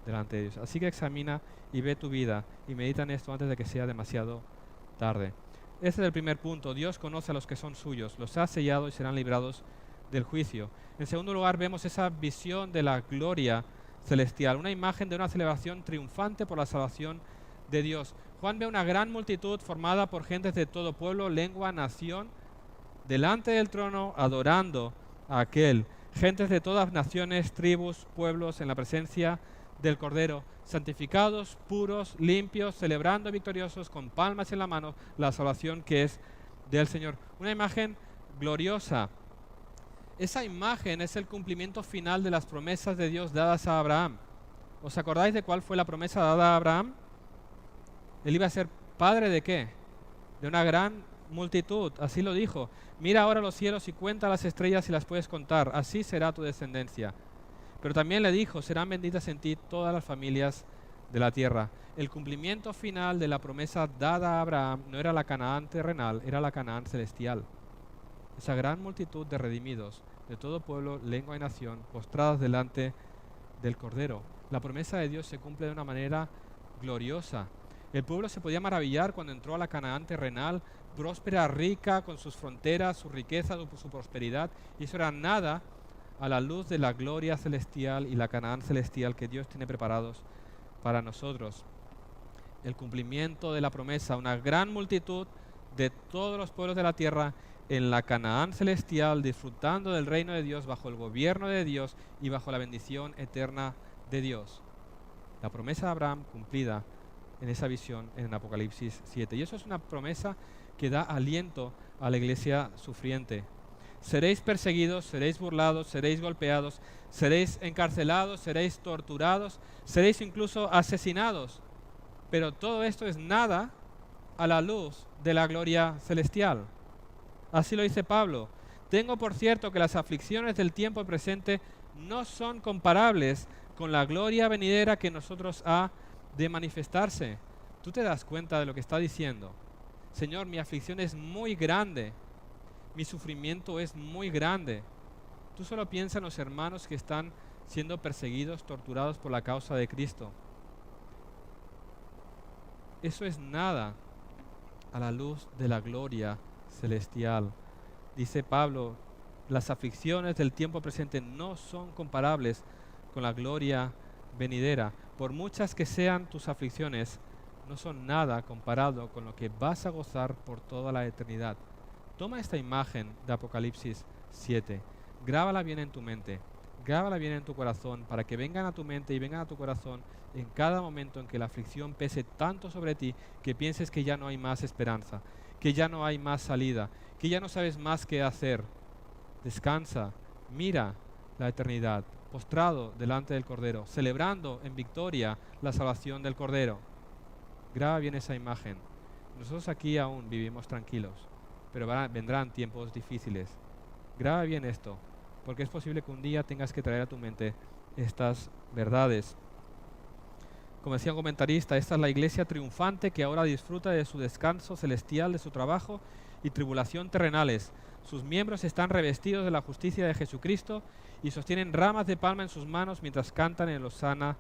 delante de Dios. Así que examina y ve tu vida y medita en esto antes de que sea demasiado tarde. Este es el primer punto. Dios conoce a los que son suyos, los ha sellado y serán librados del juicio. En segundo lugar, vemos esa visión de la gloria celestial, una imagen de una celebración triunfante por la salvación de Dios. Juan ve una gran multitud formada por gentes de todo pueblo, lengua, nación, delante del trono, adorando a aquel gentes de todas naciones, tribus, pueblos, en la presencia del Cordero, santificados, puros, limpios, celebrando victoriosos con palmas en la mano la salvación que es del Señor. Una imagen gloriosa. Esa imagen es el cumplimiento final de las promesas de Dios dadas a Abraham. ¿Os acordáis de cuál fue la promesa dada a Abraham? Él iba a ser padre ¿de qué? De una gran multitud, así lo dijo. Mira ahora los cielos y cuenta las estrellas si las puedes contar, así será tu descendencia. Pero también le dijo, serán benditas en ti todas las familias de la tierra. El cumplimiento final de la promesa dada a Abraham no era la Canaán terrenal, era la Canaán celestial. Esa gran multitud de redimidos, de todo pueblo, lengua y nación, postradas delante del Cordero. La promesa de Dios se cumple de una manera gloriosa. El pueblo se podía maravillar cuando entró a la Canaán terrenal, próspera, rica, con sus fronteras, su riqueza, su prosperidad, y eso era nada a la luz de la gloria celestial y la Canaán celestial que Dios tiene preparados para nosotros. El cumplimiento de la promesa, una gran multitud de todos los pueblos de la tierra en la Canaán celestial, disfrutando del reino de Dios, bajo el gobierno de Dios y bajo la bendición eterna de Dios. La promesa de Abraham cumplida en esa visión en Apocalipsis 7. Y eso es una promesa que da aliento a la iglesia sufriente. Seréis perseguidos, seréis burlados, seréis golpeados, seréis encarcelados, seréis torturados, seréis incluso asesinados. Pero todo esto es nada a la luz de la gloria celestial. Así lo dice Pablo. Tengo por cierto que las aflicciones del tiempo presente no son comparables con la gloria venidera que en nosotros ha de manifestarse. ¿Tú te das cuenta de lo que está diciendo? Señor, mi aflicción es muy grande. Mi sufrimiento es muy grande. Tú solo piensa en los hermanos que están siendo perseguidos, torturados por la causa de Cristo. Eso es nada a la luz de la gloria celestial. Dice Pablo, las aflicciones del tiempo presente no son comparables con la gloria venidera. Por muchas que sean tus aflicciones, no son nada comparado con lo que vas a gozar por toda la eternidad. Toma esta imagen de Apocalipsis 7, grábala bien en tu mente, grábala bien en tu corazón, para que vengan a tu mente y vengan a tu corazón en cada momento en que la aflicción pese tanto sobre ti que pienses que ya no hay más esperanza, que ya no hay más salida, que ya no sabes más qué hacer. Descansa, mira la eternidad, postrado delante del Cordero, celebrando en victoria la salvación del Cordero. Graba bien esa imagen. Nosotros aquí aún vivimos tranquilos, pero vendrán tiempos difíciles. Graba bien esto, porque es posible que un día tengas que traer a tu mente estas verdades. Como decía un comentarista, esta es la iglesia triunfante que ahora disfruta de su descanso celestial, de su trabajo y tribulación terrenales. Sus miembros están revestidos de la justicia de Jesucristo y sostienen ramas de palma en sus manos mientras cantan en el hosana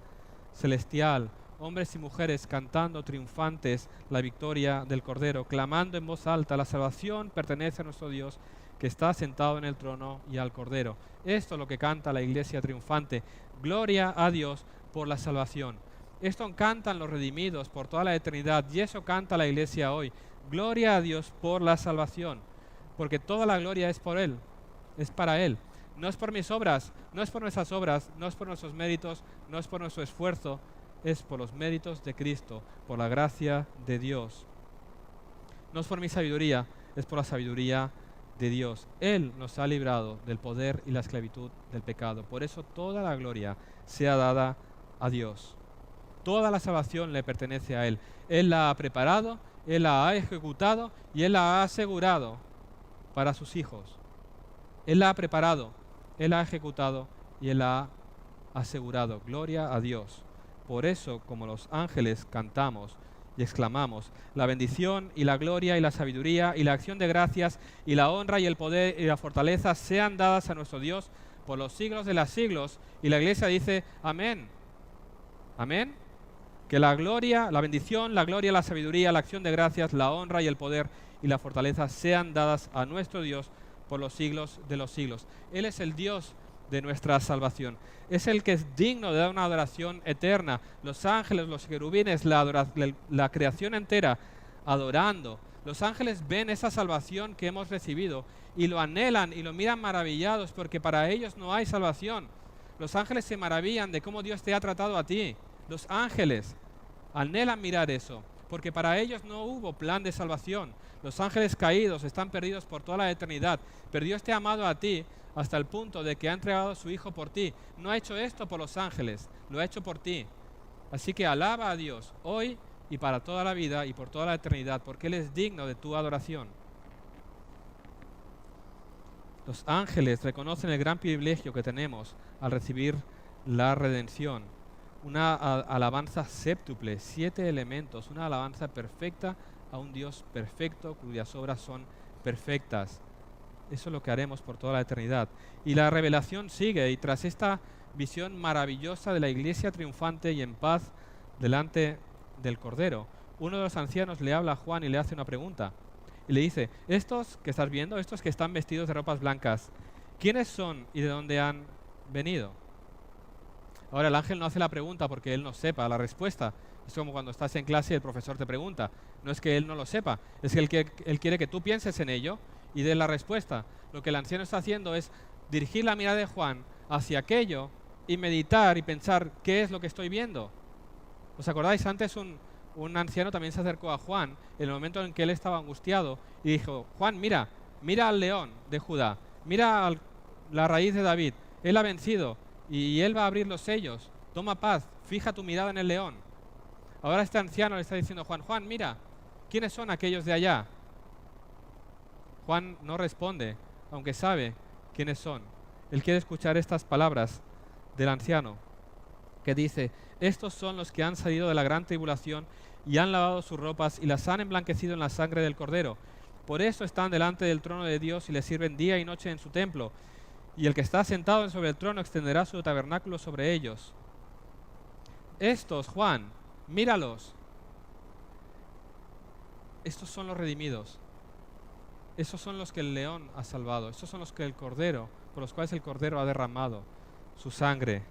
celestial. Hombres y mujeres cantando triunfantes la victoria del Cordero, clamando en voz alta, la salvación pertenece a nuestro Dios que está sentado en el trono y al Cordero. Esto es lo que canta la iglesia triunfante. Gloria a Dios por la salvación. Esto cantan los redimidos por toda la eternidad y eso canta la iglesia hoy. Gloria a Dios por la salvación, porque toda la gloria es por Él, es para Él. No es por mis obras, no es por nuestras obras, no es por nuestros méritos, no es por nuestro esfuerzo, es por los méritos de Cristo, por la gracia de Dios. No es por mi sabiduría, es por la sabiduría de Dios. Él nos ha librado del poder y la esclavitud del pecado. Por eso toda la gloria sea dada a Dios. Toda la salvación le pertenece a Él. Él la ha preparado, Él la ha ejecutado y Él la ha asegurado para sus hijos. Él la ha preparado, Él la ha ejecutado y Él la ha asegurado. Gloria a Dios. Por eso, como los ángeles, cantamos y exclamamos, la bendición y la gloria y la sabiduría y la acción de gracias y la honra y el poder y la fortaleza sean dadas a nuestro Dios por los siglos de los siglos. Y la iglesia dice, amén. Amén. Que la gloria, la bendición, la gloria, la sabiduría, la acción de gracias, la honra y el poder y la fortaleza sean dadas a nuestro Dios por los siglos de los siglos. Él es el Dios de nuestra salvación. Es el que es digno de dar una adoración eterna. Los ángeles, los querubines, la creación entera, adorando, Los ángeles ven esa salvación que hemos recibido y lo anhelan y lo miran maravillados porque para ellos no hay salvación. Los ángeles se maravillan de cómo Dios te ha tratado a ti. Los ángeles anhelan mirar eso porque para ellos no hubo plan de salvación. Los ángeles caídos están perdidos por toda la eternidad, pero Dios te ha amado a ti hasta el punto de que ha entregado a su Hijo por ti. No ha hecho esto por los ángeles, lo ha hecho por ti. Así que alaba a Dios hoy y para toda la vida y por toda la eternidad, porque Él es digno de tu adoración. Los ángeles reconocen el gran privilegio que tenemos al recibir la redención. Una alabanza séptuple, 7 elementos, una alabanza perfecta a un Dios perfecto cuyas obras son perfectas. Eso es lo que haremos por toda la eternidad. Y la revelación sigue, y tras esta visión maravillosa de la iglesia triunfante y en paz delante del Cordero, uno de los ancianos le habla a Juan y le hace una pregunta. Y le dice, estos que estás viendo, estos que están vestidos de ropas blancas, ¿quiénes son y de dónde han venido? Ahora el ángel no hace la pregunta porque él no sepa la respuesta. Es como cuando estás en clase y el profesor te pregunta. No es que él no lo sepa, es que él quiere que tú pienses en ello y des la respuesta. Lo que el anciano está haciendo es dirigir la mirada de Juan hacia aquello y meditar y pensar qué es lo que estoy viendo. ¿Os acordáis? Antes un anciano también se acercó a Juan en el momento en que él estaba angustiado y dijo, Juan, mira al león de Judá, mira la raíz de David, él ha vencido y él va a abrir los sellos, toma paz, fija tu mirada en el león. Ahora este anciano le está diciendo a Juan, Juan, mira, ¿quiénes son aquellos de allá? Juan no responde, aunque sabe quiénes son. Él quiere escuchar estas palabras del anciano, que dice, estos son los que han salido de la gran tribulación y han lavado sus ropas y las han emblanquecido en la sangre del Cordero. Por eso están delante del trono de Dios y le sirven día y noche en su templo. Y el que está sentado sobre el trono extenderá su tabernáculo sobre ellos. Estos, Juan, míralos. Estos son los redimidos. Esos son los que el león ha salvado. Estos son los que el Cordero, por los cuales el Cordero ha derramado su sangre.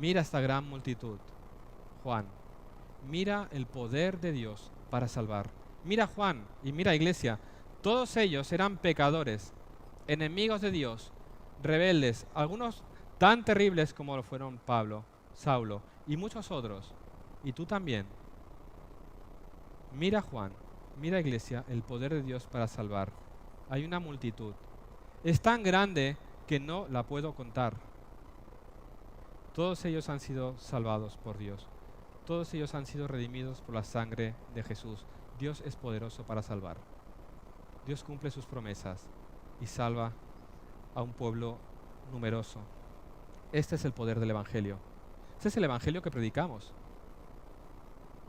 Mira esta gran multitud, Juan. Mira el poder de Dios para salvar. Mira Juan y mira iglesia. Todos ellos eran pecadores, enemigos de Dios, rebeldes, algunos tan terribles como lo fueron Pablo, Saulo y muchos otros. Y tú también. Mira Juan, mira iglesia, el poder de Dios para salvar. Hay una multitud. Es tan grande que no la puedo contar. Todos ellos han sido salvados por Dios. Todos ellos han sido redimidos por la sangre de Jesús. Dios es poderoso para salvar. Dios cumple sus promesas y salva a un pueblo numeroso. Este es el poder del Evangelio. Este es el Evangelio que predicamos.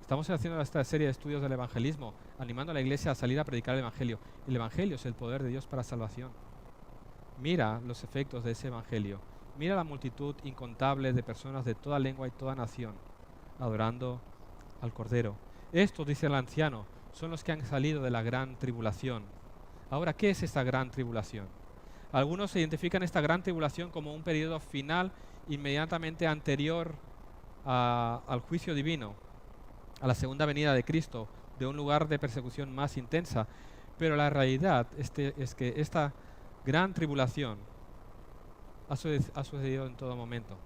Estamos haciendo esta serie de estudios del evangelismo, animando a la iglesia a salir a predicar el Evangelio. El Evangelio es el poder de Dios para salvación. Mira los efectos de ese Evangelio. Mira la multitud incontable de personas de toda lengua y toda nación adorando al Cordero. Estos, dice el anciano, son los que han salido de la gran tribulación. Ahora, ¿qué es esta gran tribulación? Algunos identifican esta gran tribulación como un periodo final inmediatamente anterior al juicio divino, a la segunda venida de Cristo, de un lugar de persecución más intensa. Pero la realidad es que esta gran tribulación ha sucedido en todo momento.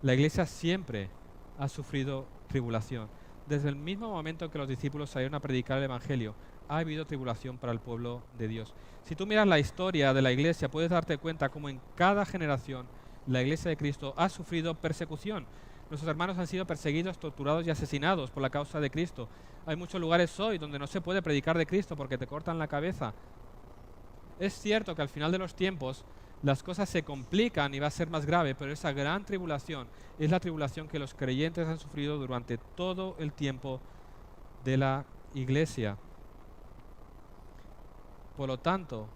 La iglesia siempre ha sufrido tribulación. Desde el mismo momento en que los discípulos salieron a predicar el Evangelio, ha habido tribulación para el pueblo de Dios. Si tú miras la historia de la iglesia, puedes darte cuenta cómo en cada generación la iglesia de Cristo ha sufrido persecución. Nuestros hermanos han sido perseguidos, torturados y asesinados por la causa de Cristo. Hay muchos lugares hoy donde no se puede predicar de Cristo porque te cortan la cabeza. Es cierto que al final de los tiempos las cosas se complican y va a ser más grave, pero esa gran tribulación es la tribulación que los creyentes han sufrido durante todo el tiempo de la iglesia. Por lo tanto,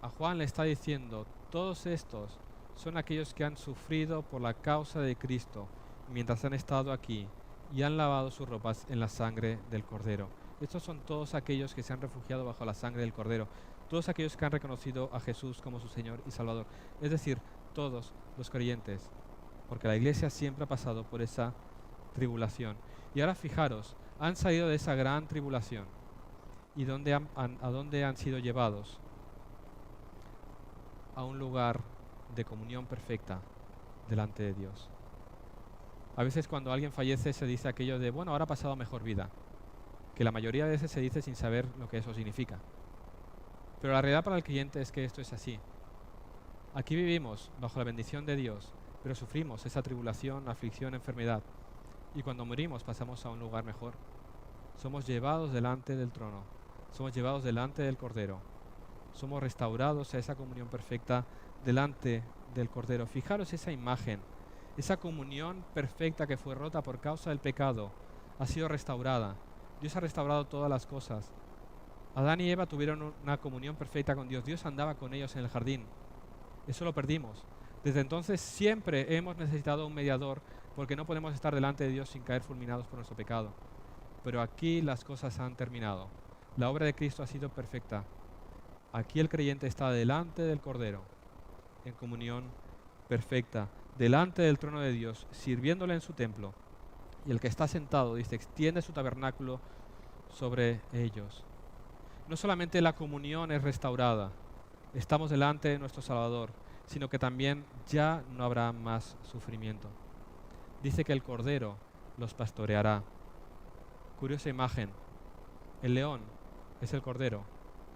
a Juan le está diciendo, todos estos son aquellos que han sufrido por la causa de Cristo mientras han estado aquí y han lavado sus ropas en la sangre del Cordero. Estos son todos aquellos que se han refugiado bajo la sangre del Cordero, todos aquellos que han reconocido a Jesús como su Señor y Salvador, es decir, todos los creyentes, porque la iglesia siempre ha pasado por esa tribulación. Y ahora fijaros, Han salido de esa gran tribulación. ¿Y a dónde han sido llevados? A un lugar de comunión perfecta delante de Dios. A veces cuando alguien fallece se dice aquello de, bueno, ahora ha pasado mejor vida, que la mayoría de veces se dice sin saber lo que eso significa. Pero la realidad para el creyente es que esto es así. Aquí vivimos bajo la bendición de Dios, pero sufrimos esa tribulación, aflicción, enfermedad. Y cuando morimos pasamos a un lugar mejor. Somos llevados delante del trono, somos llevados delante del Cordero, somos restaurados a esa comunión perfecta delante del Cordero. Fijaros esa imagen, esa comunión perfecta que fue rota por causa del pecado, ha sido restaurada. Dios ha restaurado todas las cosas. Adán y Eva tuvieron una comunión perfecta con Dios. Dios andaba con ellos en el jardín. Eso lo perdimos. Desde entonces siempre hemos necesitado un mediador porque no podemos estar delante de Dios sin caer fulminados por nuestro pecado. Pero aquí las cosas han terminado. La obra de Cristo ha sido perfecta. Aquí el creyente está delante del Cordero, en comunión perfecta, delante del trono de Dios, sirviéndole en su templo. Y el que está sentado, dice, extiende su tabernáculo sobre ellos. No solamente la comunión es restaurada, estamos delante de nuestro Salvador, sino que también ya no habrá más sufrimiento. Dice que el Cordero los pastoreará. Curiosa imagen. El león es el Cordero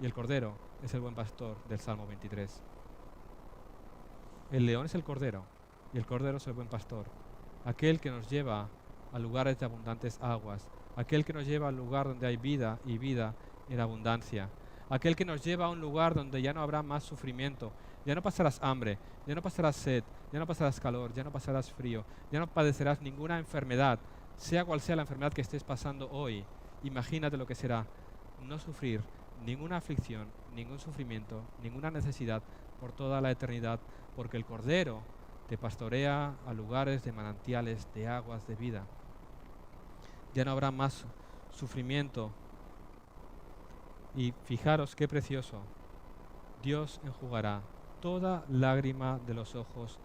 y el Cordero es el buen pastor del Salmo 23. El león es el Cordero y el Cordero es el buen pastor, aquel que nos lleva a lugares de abundantes aguas, aquel que nos lleva al lugar donde hay vida y vida en abundancia, aquel que nos lleva a un lugar donde ya no habrá más sufrimiento, ya no pasarás hambre, ya no pasarás sed, ya no pasarás calor, ya no pasarás frío, ya no padecerás ninguna enfermedad, sea cual sea la enfermedad que estés pasando hoy. Imagínate lo que será no sufrir ninguna aflicción, ningún sufrimiento, ninguna necesidad por toda la eternidad, porque el Cordero te pastorea a lugares de manantiales de aguas de vida. Ya no habrá más sufrimiento. Y fijaros qué precioso. Dios enjugará toda lágrima de los ojos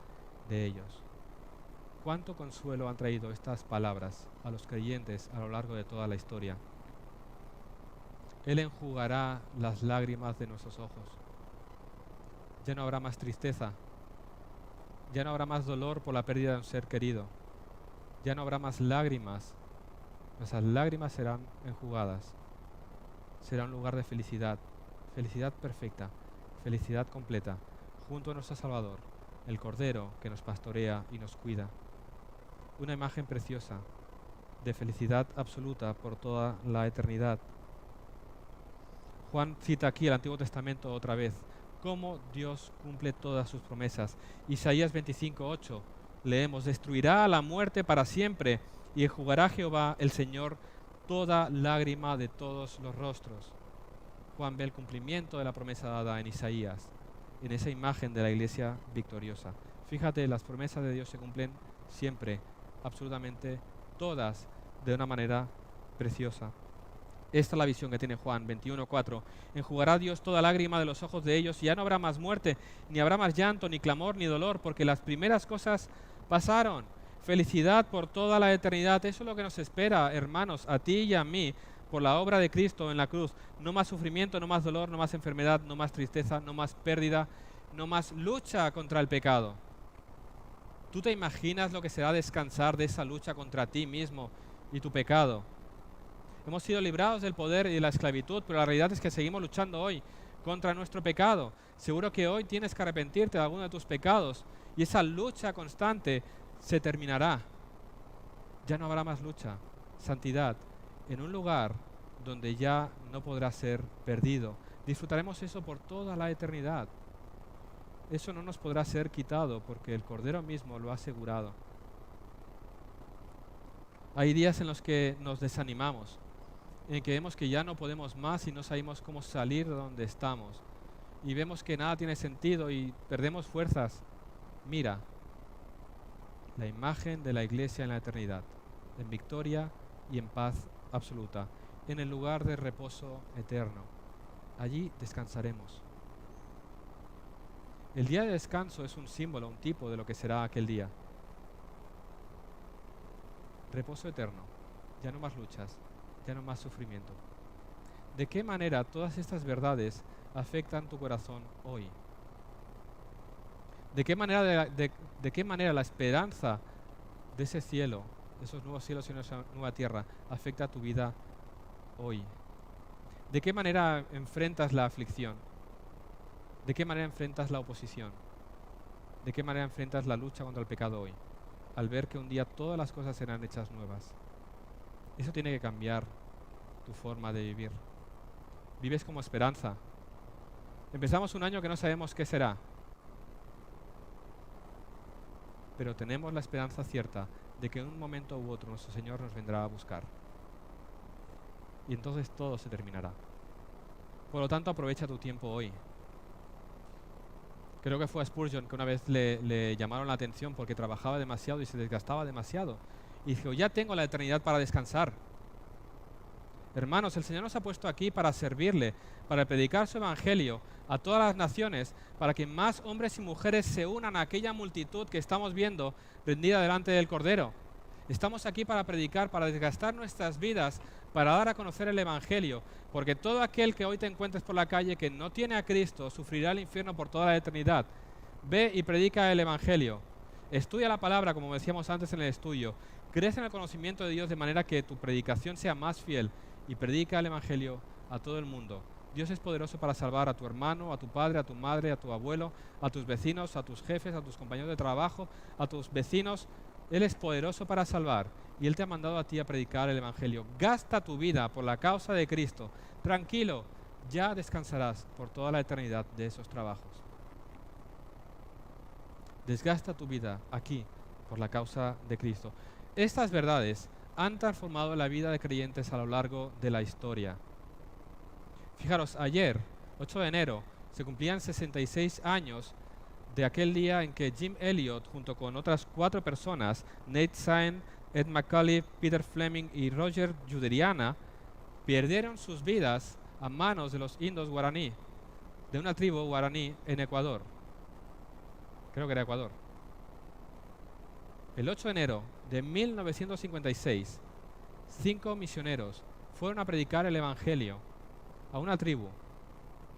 de ellos. ¿Cuánto consuelo han traído estas palabras a los creyentes a lo largo de toda la historia? Él enjugará las lágrimas de nuestros ojos. Ya no habrá más tristeza. Ya no habrá más dolor por la pérdida de un ser querido. Ya no habrá más lágrimas. Nuestras lágrimas serán enjugadas. Será un lugar de felicidad, felicidad perfecta, felicidad completa, junto a nuestro Salvador, el Cordero que nos pastorea y nos cuida. Una imagen preciosa de felicidad absoluta por toda la eternidad. Juan cita aquí el Antiguo Testamento otra vez, cómo Dios cumple todas sus promesas. Isaías 25:8 leemos, destruirá a la muerte para siempre y enjugará Jehová el Señor toda lágrima de todos los rostros. Juan ve el cumplimiento de la promesa dada en Isaías, en esa imagen de la iglesia victoriosa. Fíjate, las promesas de Dios se cumplen siempre, absolutamente todas, de una manera preciosa. Esta es la visión que tiene Juan 21:4. Enjugará Dios toda lágrima de los ojos de ellos y ya no habrá más muerte, ni habrá más llanto, ni clamor, ni dolor, porque las primeras cosas pasaron. Felicidad por toda la eternidad. Eso es lo que nos espera, hermanos, a ti y a mí, por la obra de Cristo en la cruz. No más sufrimiento, no más dolor, no más enfermedad, no más tristeza, no más pérdida, no más lucha contra el pecado. ¿Tú te imaginas lo que será descansar de esa lucha contra ti mismo y tu pecado? Hemos sido librados del poder y de la esclavitud, pero la realidad es que seguimos luchando hoy contra nuestro pecado. Seguro que hoy tienes que arrepentirte de alguno de tus pecados y esa lucha constante se terminará. Ya no habrá más lucha, santidad, en un lugar donde ya no podrá ser perdido. Disfrutaremos eso por toda la eternidad. Eso no nos podrá ser quitado porque el Cordero mismo lo ha asegurado. Hay días en los que nos desanimamos, en que vemos que ya no podemos más y no sabemos cómo salir de donde estamos. Y vemos que nada tiene sentido y perdemos fuerzas. Mira, la imagen de la iglesia en la eternidad, en victoria y en paz absoluta, en el lugar de reposo eterno. Allí descansaremos. El día de descanso es un símbolo, un tipo de lo que será aquel día. Reposo eterno, ya no más luchas, ya no más sufrimiento. ¿De qué manera todas estas verdades afectan tu corazón hoy? ¿De qué manera la esperanza de ese cielo, de esos nuevos cielos y esa nueva tierra, afecta a tu vida hoy? ¿De qué manera enfrentas la aflicción? ¿De qué manera enfrentas la oposición? ¿De qué manera enfrentas la lucha contra el pecado hoy? Al ver que un día todas las cosas serán hechas nuevas. Eso tiene que cambiar tu forma de vivir. Vives como esperanza. Empezamos un año que no sabemos qué será, pero tenemos la esperanza cierta de que en un momento u otro nuestro Señor nos vendrá a buscar. Y entonces todo se terminará. Por lo tanto, aprovecha tu tiempo hoy. Creo que fue a Spurgeon que una vez le llamaron la atención porque trabajaba demasiado y se desgastaba demasiado. Y dijo, ya tengo la eternidad para descansar. Hermanos, el Señor nos ha puesto aquí para servirle, para predicar su evangelio a todas las naciones, para que más hombres y mujeres se unan a aquella multitud que estamos viendo rendida delante del Cordero. Estamos aquí para predicar, para desgastar nuestras vidas, para dar a conocer el evangelio, porque todo aquel que hoy te encuentres por la calle que no tiene a Cristo sufrirá el infierno por toda la eternidad. Ve y predica el evangelio. Estudia la palabra, como decíamos antes en el estudio. Crece en el conocimiento de Dios de manera que tu predicación sea más fiel y predica el evangelio a todo el mundo. Dios es poderoso para salvar a tu hermano, a tu padre, a tu madre, a tu abuelo, a tus vecinos, a tus jefes, a tus compañeros de trabajo, a tus vecinos. Él es poderoso para salvar y Él te ha mandado a ti a predicar el evangelio. Gasta tu vida por la causa de Cristo. Tranquilo, ya descansarás por toda la eternidad de esos trabajos. Desgasta tu vida aquí por la causa de Cristo. Estas verdades han transformado la vida de creyentes a lo largo de la historia. Fijaros, ayer, 8 de enero, se cumplían 66 años de aquel día en que Jim Elliot, junto con otras 4 personas, Nate Saint, Ed McCullough, Peter Fleming y Roger Juderiana, perdieron sus vidas a manos de los indios guaraní, de una tribu guaraní en Ecuador. Creo que era Ecuador. El 8 de enero de 1956, 5 misioneros fueron a predicar el evangelio a una tribu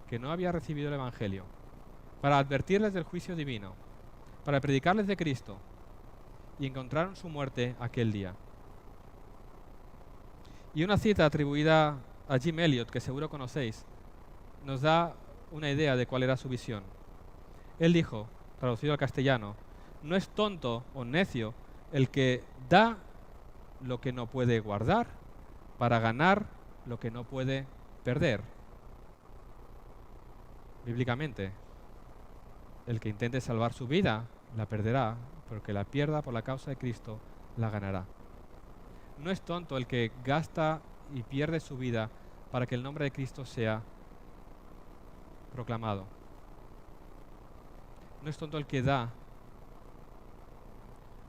que no había recibido el evangelio, para advertirles del juicio divino, para predicarles de Cristo, y encontraron su muerte aquel día. Y una cita atribuida a Jim Elliot, que seguro conocéis, nos da una idea de cuál era su visión. Él dijo, traducido al castellano, no es tonto o necio el que da lo que no puede guardar para ganar lo que no puede perder. Bíblicamente, el que intente salvar su vida la perderá, pero el que la pierda por la causa de Cristo la ganará. No es tonto el que gasta y pierde su vida para que el nombre de Cristo sea proclamado. No es tonto el que da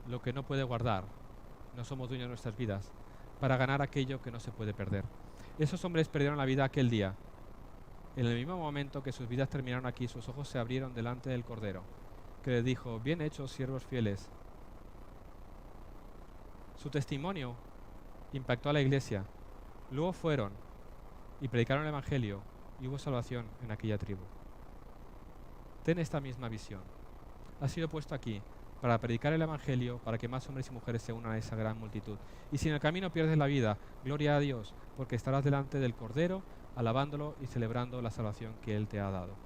lo que no puede guardar. No somos dueños de nuestras vidas para ganar aquello que no se puede perder. Esos hombres perdieron la vida aquel día. En el mismo momento que sus vidas terminaron aquí, sus ojos se abrieron delante del Cordero, que les dijo, bien hechos, siervos fieles. Su testimonio impactó a la iglesia. Luego fueron y predicaron el evangelio y hubo salvación en aquella tribu. Ten esta misma visión. Has sido puesto aquí para predicar el evangelio, para que más hombres y mujeres se unan a esa gran multitud. Y si en el camino pierdes la vida, gloria a Dios, porque estarás delante del Cordero, alabándolo y celebrando la salvación que Él te ha dado.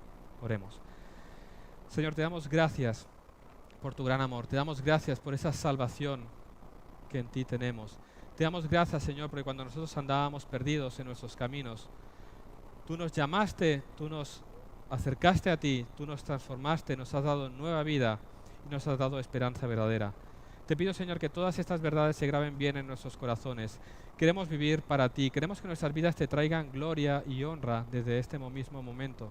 Oremos. Señor, te damos gracias por tu gran amor. Te damos gracias por esa salvación que en ti tenemos. Te damos gracias, Señor, porque cuando nosotros andábamos perdidos en nuestros caminos, tú nos llamaste, tú nos acercaste a ti, tú nos transformaste, nos has dado nueva vida y nos has dado esperanza verdadera. Te pido, Señor, que todas estas verdades se graben bien en nuestros corazones. Queremos vivir para ti, queremos que nuestras vidas te traigan gloria y honra desde este mismo momento.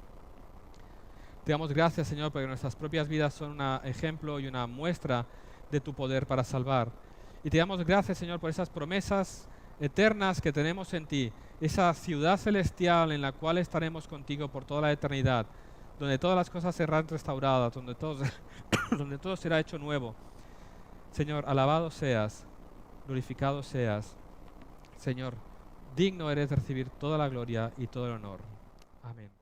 Te damos gracias, Señor, porque nuestras propias vidas son un ejemplo y una muestra de tu poder para salvar. Y te damos gracias, Señor, por esas promesas eternas que tenemos en ti, esa ciudad celestial en la cual estaremos contigo por toda la eternidad, donde todas las cosas serán restauradas, donde todo será hecho nuevo. Señor, alabado seas, glorificado seas. Señor, digno eres de recibir toda la gloria y todo el honor. Amén.